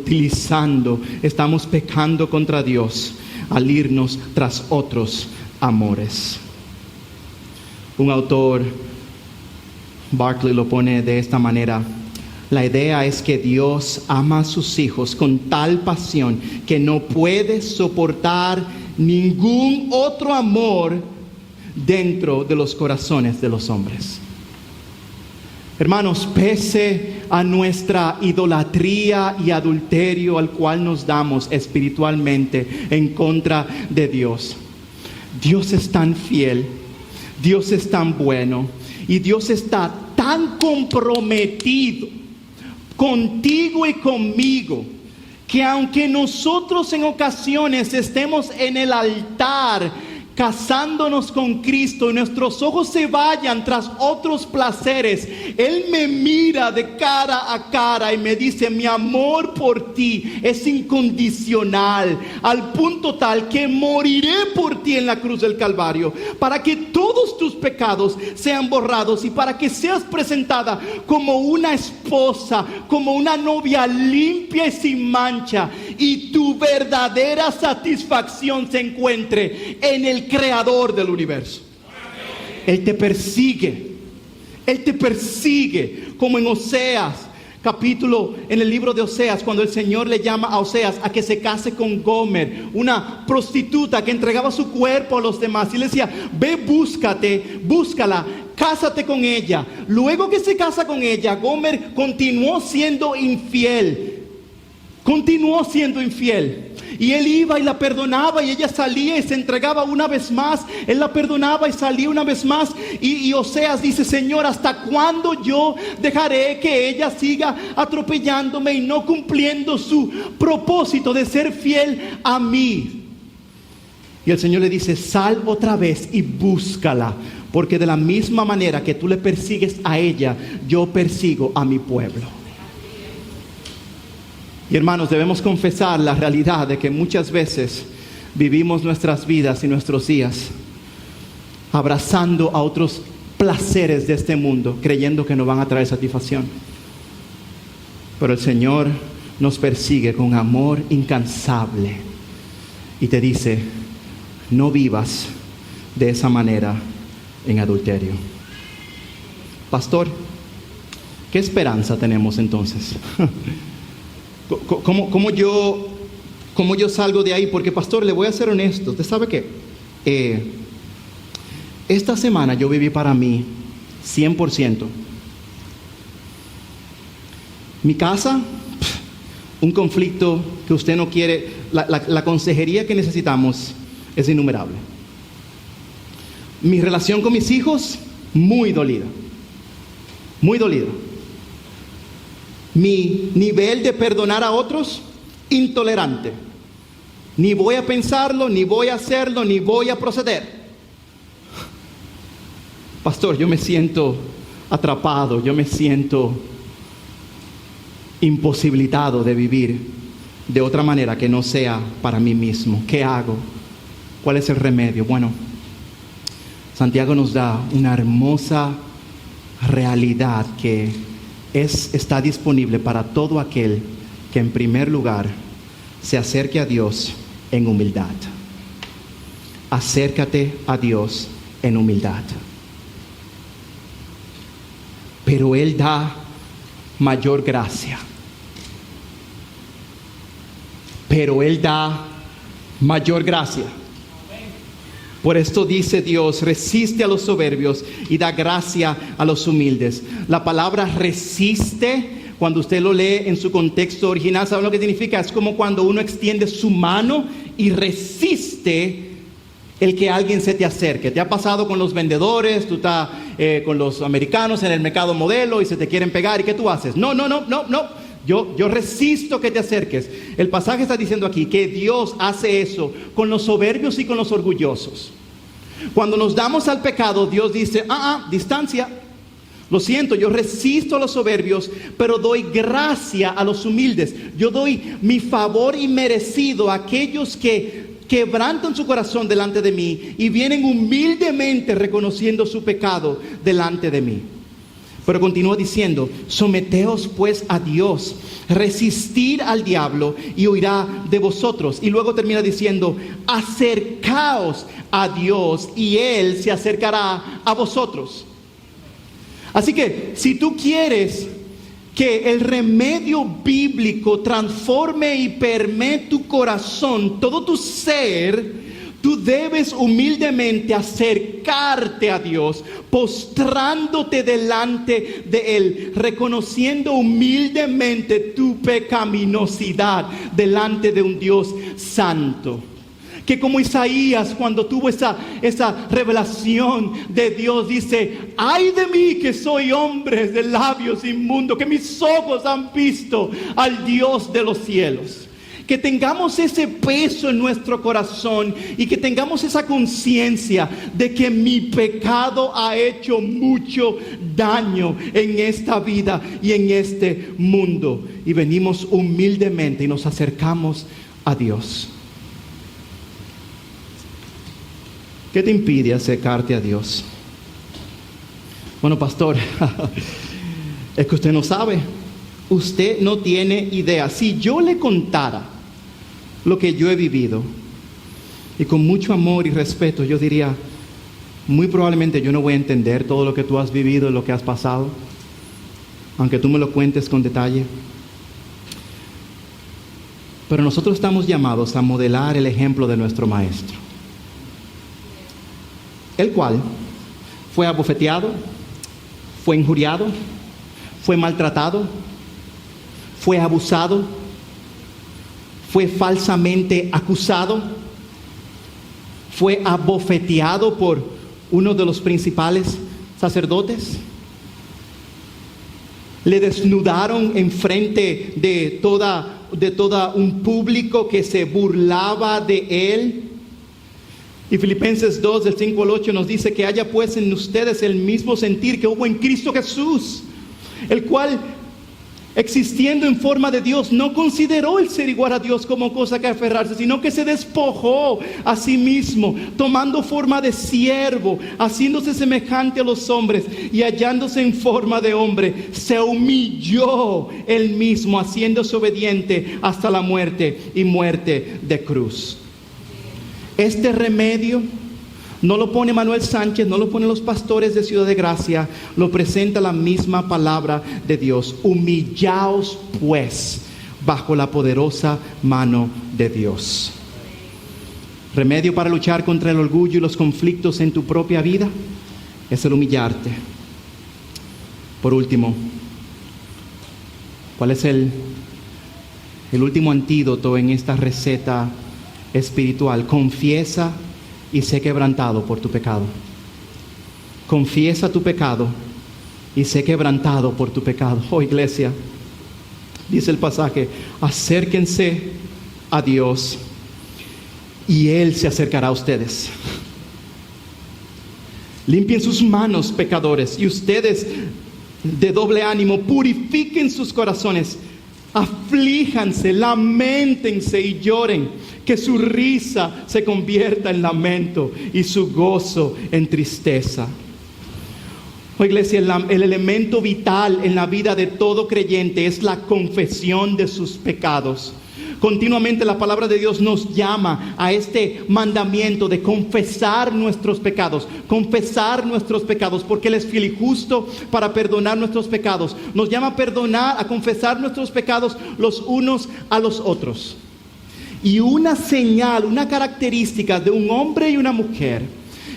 estamos pecando contra Dios al irnos tras otros amores. Un autor, Barclay, lo pone de esta manera: la idea es que Dios ama a sus hijos con tal pasión que no puede soportar ningún otro amor dentro de los corazones de los hombres. Hermanos, pese a nuestra idolatría y adulterio al cual nos damos espiritualmente en contra de Dios, Dios es tan fiel, Dios es tan bueno y Dios está tan comprometido contigo y conmigo, que aunque nosotros en ocasiones estemos en el altar casándonos con Cristo y nuestros ojos se vayan tras otros placeres, Él me mira de cara a cara y me dice: mi amor por ti es incondicional, al punto tal que moriré por ti en la cruz del Calvario, para que todos tus pecados sean borrados y para que seas presentada como una esposa, como una novia limpia y sin mancha, y tu verdadera satisfacción se encuentre en el Creador del universo. Él te persigue, como en Oseas, en el libro de Oseas, cuando el Señor le llama a Oseas a que se case con Gomer, una prostituta que entregaba su cuerpo a los demás, y le decía: ve, búscala, cásate con ella. Luego que se casa con ella, Gomer continuó siendo infiel. Y él iba y la perdonaba, y ella salía y se entregaba una vez más. Él la perdonaba y salía una vez más. Y Oseas dice: Señor, ¿hasta cuándo yo dejaré que ella siga atropellándome y no cumpliendo su propósito de ser fiel a mí? Y el Señor le dice: sal otra vez y búscala, porque de la misma manera que tú le persigues a ella, yo persigo a mi pueblo. Y hermanos, debemos confesar la realidad de que muchas veces vivimos nuestras vidas y nuestros días abrazando a otros placeres de este mundo, creyendo que nos van a traer satisfacción. Pero el Señor nos persigue con amor incansable y te dice: no vivas de esa manera en adulterio. Pastor, ¿qué esperanza tenemos entonces? ¿Cómo yo salgo de ahí? Porque, pastor, le voy a ser honesto. ¿Usted sabe qué? Esta semana yo viví para mí 100%. Mi casa, un conflicto que usted no quiere. La consejería que necesitamos es innumerable. Mi relación con mis hijos, muy dolida. Mi nivel de perdonar a otros, intolerante. Ni voy a pensarlo, ni voy a hacerlo, ni voy a proceder. Pastor, yo me siento atrapado, yo me siento imposibilitado de vivir de otra manera que no sea para mí mismo. ¿Qué hago? ¿Cuál es el remedio? Bueno, Santiago nos da una hermosa realidad que está disponible para todo aquel que en primer lugar se acerque a Dios en humildad. Acércate a Dios en humildad. Pero Él da mayor gracia. Por esto dice Dios: resiste a los soberbios y da gracia a los humildes. La palabra resiste, cuando usted lo lee en su contexto original, ¿saben lo que significa? Es como cuando uno extiende su mano y resiste el que alguien se te acerque. ¿Te ha pasado con los vendedores? Tú estás con los americanos en el mercado modelo y se te quieren pegar, ¿y qué tú haces? No. Yo resisto que te acerques. El pasaje está diciendo aquí que Dios hace eso con los soberbios y con los orgullosos. Cuando nos damos al pecado, Dios dice: distancia. Lo siento, yo resisto a los soberbios, pero doy gracia a los humildes. Yo doy mi favor inmerecido a aquellos que quebrantan su corazón delante de mí y vienen humildemente reconociendo su pecado delante de mí. Pero continúa diciendo: someteos pues a Dios, resistir al diablo y huirá de vosotros. Y luego termina diciendo: acercaos a Dios y Él se acercará a vosotros. Así que si tú quieres que el remedio bíblico transforme y permee tu corazón, todo tu ser, Tú debes humildemente acercarte a Dios, postrándote delante de Él, reconociendo humildemente tu pecaminosidad delante de un Dios santo. Que como Isaías, cuando tuvo esa revelación de Dios, dice: ay de mí que soy hombre de labios inmundos, que mis ojos han visto al Dios de los cielos. Que tengamos ese peso en nuestro corazón y que tengamos esa conciencia de que mi pecado ha hecho mucho daño en esta vida y en este mundo. Y venimos humildemente y nos acercamos a Dios. ¿Qué te impide acercarte a Dios? Bueno, pastor, es que usted no sabe. Usted no tiene idea. Si yo le contara lo que yo he vivido, y con mucho amor y respeto, yo diría: muy probablemente yo no voy a entender todo lo que tú has vivido y lo que has pasado, aunque tú me lo cuentes con detalle. Pero nosotros estamos llamados a modelar el ejemplo de nuestro Maestro, el cual fue abofeteado, fue injuriado, fue maltratado, fue abusado, fue falsamente acusado, fue abofeteado por uno de los principales sacerdotes, le desnudaron en frente de todo un público que se burlaba de él. Y Filipenses 2, del 5 al 8 nos dice que haya pues en ustedes el mismo sentir que hubo en Cristo Jesús, el cual, existiendo en forma de Dios, no consideró el ser igual a Dios como cosa que aferrarse, sino que se despojó a sí mismo, tomando forma de siervo, haciéndose semejante a los hombres, y hallándose en forma de hombre, se humilló él mismo, haciéndose obediente hasta la muerte y muerte de cruz. Este remedio no lo pone Manuel Sánchez, no lo ponen los pastores de Ciudad de Gracia, lo presenta la misma palabra de Dios. Humillaos pues bajo la poderosa mano de Dios. Remedio para luchar contra el orgullo y los conflictos en tu propia vida es el humillarte. Por último, ¿cuál es el último antídoto en esta receta espiritual? Confiesa y sé quebrantado por tu pecado. Confiesa tu pecado y sé quebrantado por tu pecado. Oh, iglesia, dice el pasaje: acérquense a Dios y Él se acercará a ustedes. Limpien sus manos, pecadores, y ustedes de doble ánimo, purifiquen sus corazones. Aflíjanse, lamentense y lloren, que su risa se convierta en lamento y su gozo en tristeza. Oh, iglesia, el elemento vital en la vida de todo creyente es la confesión de sus pecados. Continuamente la palabra de Dios nos llama a este mandamiento de confesar nuestros pecados, porque Él es fiel y justo para perdonar nuestros pecados. Nos llama a perdonar, a confesar nuestros pecados los unos a los otros. Y una señal, una característica de un hombre y una mujer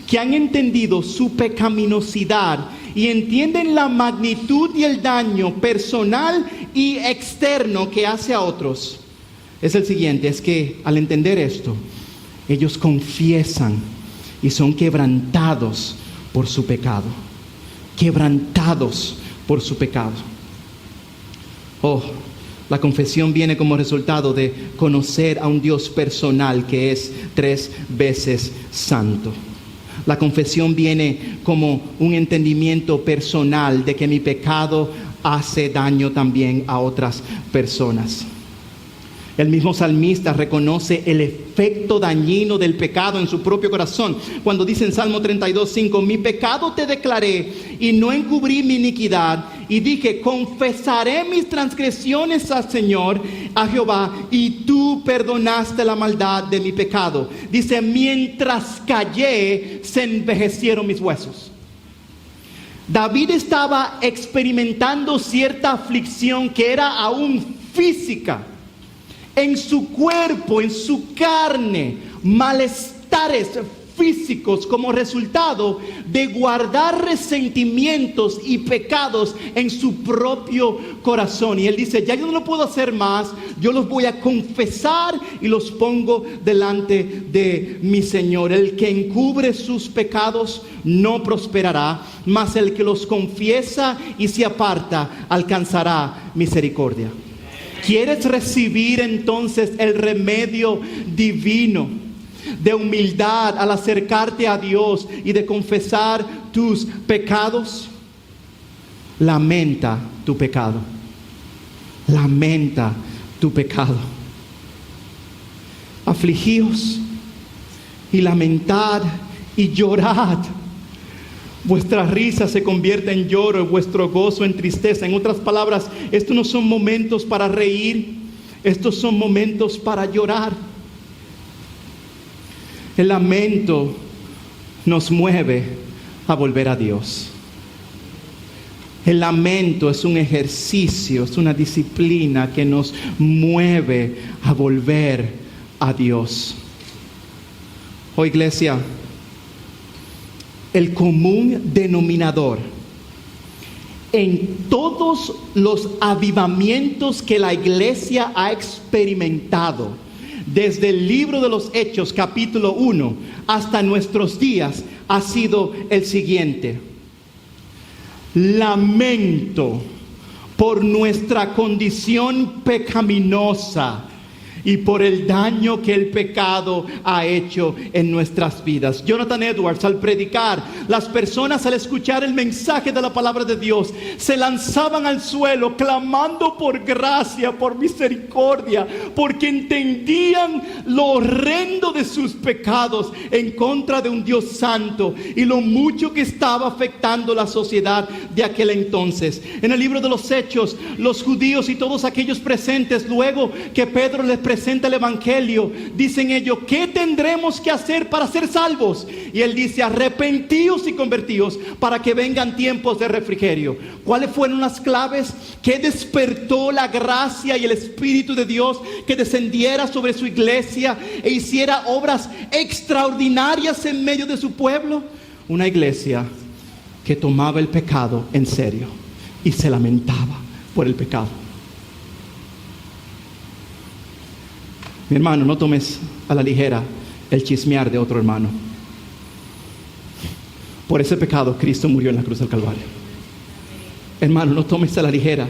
que han entendido su pecaminosidad y entienden la magnitud y el daño personal y externo que hace a otros, es el siguiente: es que al entender esto, ellos confiesan y son quebrantados por su pecado. Quebrantados por su pecado. Oh, la confesión viene como resultado de conocer a un Dios personal que es 3 veces santo. La confesión viene como un entendimiento personal de que mi pecado hace daño también a otras personas. El mismo salmista reconoce el efecto dañino del pecado en su propio corazón cuando dice en Salmo 32:5: mi pecado te declaré y no encubrí mi iniquidad, y dije: confesaré mis transgresiones al Señor, a Jehová, y tú perdonaste la maldad de mi pecado. Dice: mientras callé, se envejecieron mis huesos. David estaba experimentando cierta aflicción que era aún física. En su cuerpo, en su carne, malestar malestares físicos como resultado de guardar resentimientos y pecados en su propio corazón. Y él dice, ya yo no lo puedo hacer más, yo los voy a confesar y los pongo delante de mi Señor. El que encubre sus pecados no prosperará, mas el que los confiesa y se aparta alcanzará misericordia. ¿Quieres recibir entonces el remedio divino de humildad al acercarte a Dios y de confesar tus pecados? Lamenta tu pecado. Lamenta tu pecado. Afligíos y lamentad y llorad. Vuestra risa se convierte en lloro y vuestro gozo en tristeza. En otras palabras, estos no son momentos para reír, estos son momentos para llorar. El lamento nos mueve a volver a Dios. El lamento es un ejercicio, es una disciplina que nos mueve a volver a Dios. Oh, iglesia, el común denominador en todos los avivamientos que la iglesia ha experimentado desde el libro de los Hechos, capítulo 1, hasta nuestros días, ha sido el siguiente: lamento por nuestra condición pecaminosa y por el daño que el pecado ha hecho en nuestras vidas. Jonathan Edwards, al predicar, las personas al escuchar el mensaje de la palabra de Dios se lanzaban al suelo clamando por gracia, por misericordia, porque entendían lo horrendo de sus pecados en contra de un Dios santo y lo mucho que estaba afectando la sociedad de aquel entonces. En el libro de los Hechos, los judíos y todos aquellos presentes, luego que Pedro les presenta el evangelio, dicen ellos: ¿qué tendremos que hacer para ser salvos? Y él dice: arrepentíos y convertíos para que vengan tiempos de refrigerio. ¿Cuáles fueron las claves? ¿Qué despertó la gracia y el Espíritu de Dios que descendiera sobre su iglesia e hiciera obras extraordinarias en medio de su pueblo? Una iglesia que tomaba el pecado en serio y se lamentaba por el pecado. Mi hermano, no tomes a la ligera el chismear de otro hermano. Por ese pecado Cristo murió en la cruz del Calvario. Hermano, no tomes a la ligera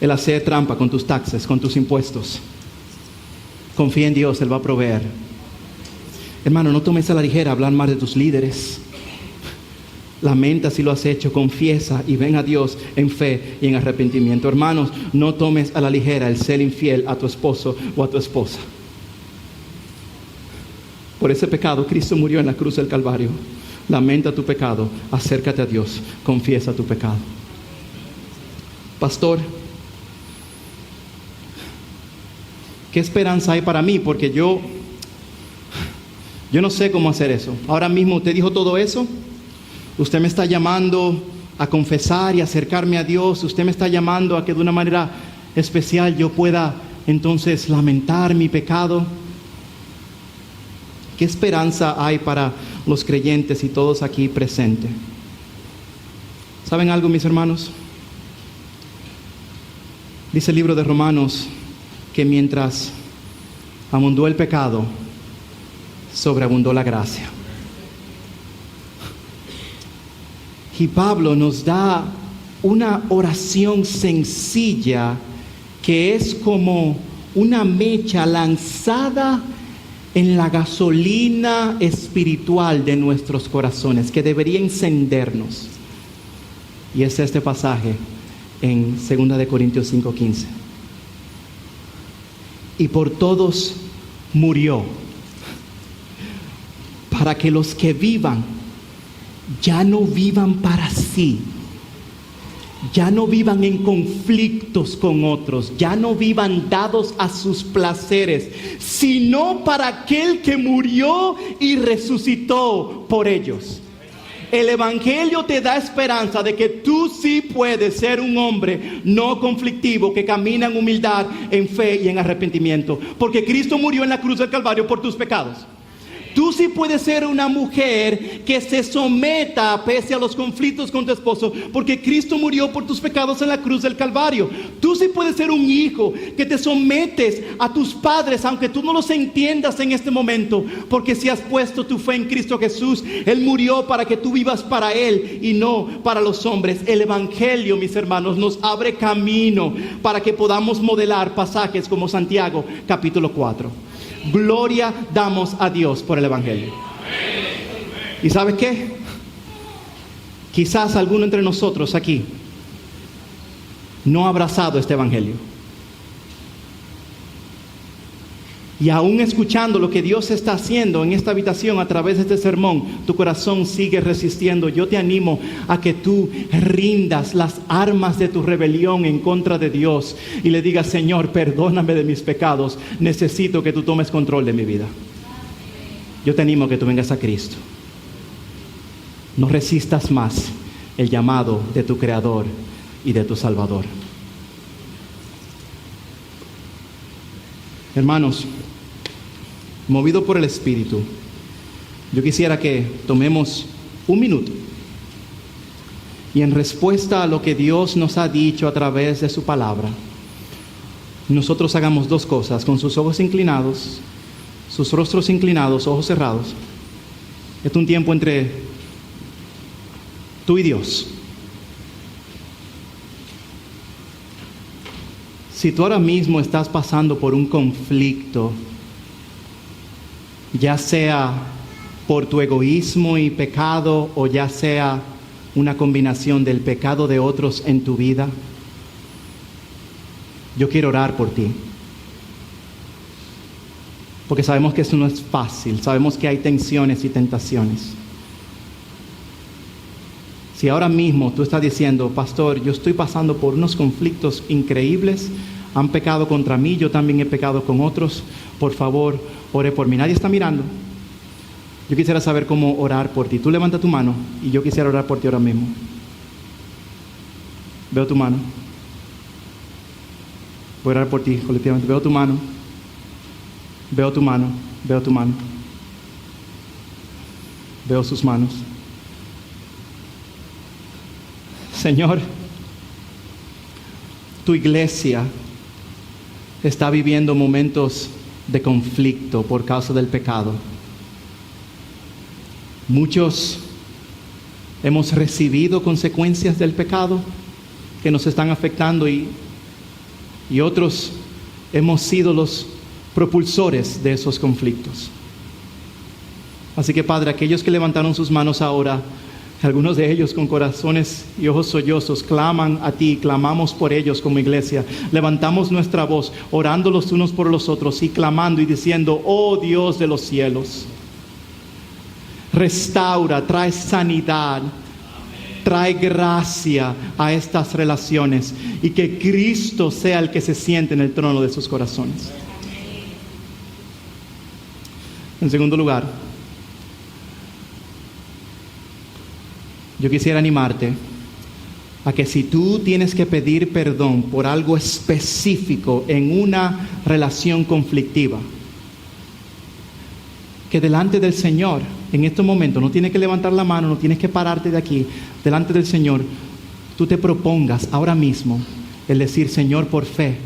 el hacer trampa con tus taxes, con tus impuestos. Confía en Dios, Él va a proveer. Hermano, no tomes a la ligera hablar mal de tus líderes. Lamenta si lo has hecho, confiesa y ven a Dios en fe y en arrepentimiento. Hermanos, no tomes a la ligera el ser infiel a tu esposo o a tu esposa. Por ese pecado Cristo murió en la cruz del Calvario. Lamenta tu pecado, acércate a Dios, confiesa tu pecado. Pastor, ¿qué esperanza hay para mí? Porque yo no sé cómo hacer eso. Ahora mismo usted dijo todo eso. Usted me está llamando a confesar y acercarme a Dios. Usted me está llamando a que de una manera especial yo pueda entonces lamentar mi pecado. ¿Qué esperanza hay para los creyentes y todos aquí presentes? ¿Saben algo, mis hermanos? Dice el libro de Romanos que mientras abundó el pecado, sobreabundó la gracia. Y Pablo nos da una oración sencilla que es como una mecha lanzada en la gasolina espiritual de nuestros corazones, que debería encendernos. Y es este pasaje en 2 Corintios 5:15. Y por todos murió, para que los que vivan ya no vivan para sí, ya no vivan en conflictos con otros, ya no vivan dados a sus placeres, sino para aquel que murió y resucitó por ellos. El evangelio te da esperanza de que tú sí puedes ser un hombre no conflictivo, que camina en humildad, en fe y en arrepentimiento, porque Cristo murió en la cruz del Calvario por tus pecados. Tú sí puedes ser una mujer que se someta pese a los conflictos con tu esposo, porque Cristo murió por tus pecados en la cruz del Calvario. Tú sí puedes ser un hijo que te sometes a tus padres, aunque tú no los entiendas en este momento, porque si has puesto tu fe en Cristo Jesús, Él murió para que tú vivas para Él y no para los hombres. El Evangelio, mis hermanos, nos abre camino para que podamos modelar pasajes como Santiago capítulo 4. Gloria damos a Dios por el Evangelio. ¿Y sabes qué? Quizás alguno entre nosotros aquí no ha abrazado este Evangelio. Y aún escuchando lo que Dios está haciendo en esta habitación a través de este sermón, tu corazón sigue resistiendo. Yo te animo a que tú rindas las armas de tu rebelión en contra de Dios y le digas: Señor, perdóname de mis pecados. Necesito que tú tomes control de mi vida. Yo te animo a que tú vengas a Cristo. No resistas más el llamado de tu Creador y de tu Salvador. Hermanos, movido por el Espíritu, yo quisiera que tomemos un minuto y en respuesta a lo que Dios nos ha dicho a través de su palabra, nosotros hagamos dos cosas: con sus ojos inclinados, sus rostros inclinados, ojos cerrados. Es un tiempo entre tú y Dios. Si tú ahora mismo estás pasando por un conflicto, ya sea por tu egoísmo y pecado, o ya sea una combinación del pecado de otros en tu vida, yo quiero orar por ti. Porque sabemos que eso no es fácil, sabemos que hay tensiones y tentaciones. Si ahora mismo tú estás diciendo: pastor, yo estoy pasando por unos conflictos increíbles, han pecado contra mí, yo también he pecado con otros, por favor, ore por mí. Nadie está mirando. Yo quisiera saber cómo orar por ti. Tú levanta tu mano y yo quisiera orar por ti ahora mismo. Veo tu mano. Voy a orar por ti colectivamente. Veo tu mano. Veo tu mano. Veo tu mano. Veo sus manos. Señor, tu iglesia está viviendo momentos de conflicto por causa del pecado. Muchos hemos recibido consecuencias del pecado que nos están afectando y otros hemos sido los propulsores de esos conflictos. Así que, Padre, aquellos que levantaron sus manos ahora, algunos de ellos con corazones y ojos sollozos, claman a ti, clamamos por ellos como iglesia. Levantamos nuestra voz, orando los unos por los otros y clamando y diciendo: oh Dios de los cielos, restaura, trae sanidad, trae gracia a estas relaciones, y que Cristo sea el que se siente en el trono de sus corazones. En segundo lugar, yo quisiera animarte a que si tú tienes que pedir perdón por algo específico en una relación conflictiva, que delante del Señor, en estos momentos, no tienes que levantar la mano, no tienes que pararte de aquí, delante del Señor, tú te propongas ahora mismo el decir: Señor, por fe,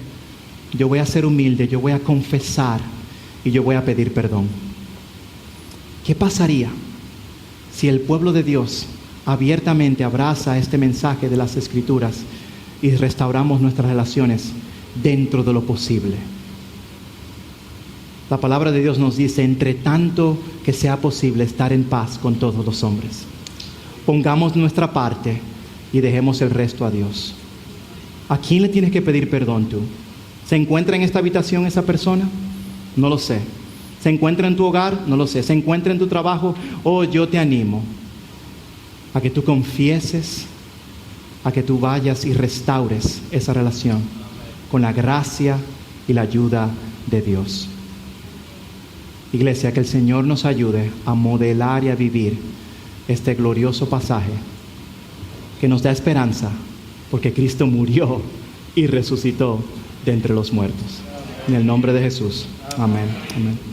yo voy a ser humilde, yo voy a confesar y yo voy a pedir perdón. ¿Qué pasaría si el pueblo de Dios abiertamente abraza este mensaje de las Escrituras y restauramos nuestras relaciones dentro de lo posible? La palabra de Dios nos dice: entre tanto que sea posible, estar en paz con todos los hombres. Pongamos nuestra parte y dejemos el resto a Dios. ¿A quién le tienes que pedir perdón tú? ¿Se encuentra en esta habitación esa persona? No lo sé. ¿Se encuentra en tu hogar? No lo sé. ¿Se encuentra en tu trabajo? Oh, yo te animo a que tú confieses, a que tú vayas y restaures esa relación con la gracia y la ayuda de Dios. Iglesia, que el Señor nos ayude a modelar y a vivir este glorioso pasaje que nos da esperanza, porque Cristo murió y resucitó de entre los muertos. En el nombre de Jesús. Amén. Amén.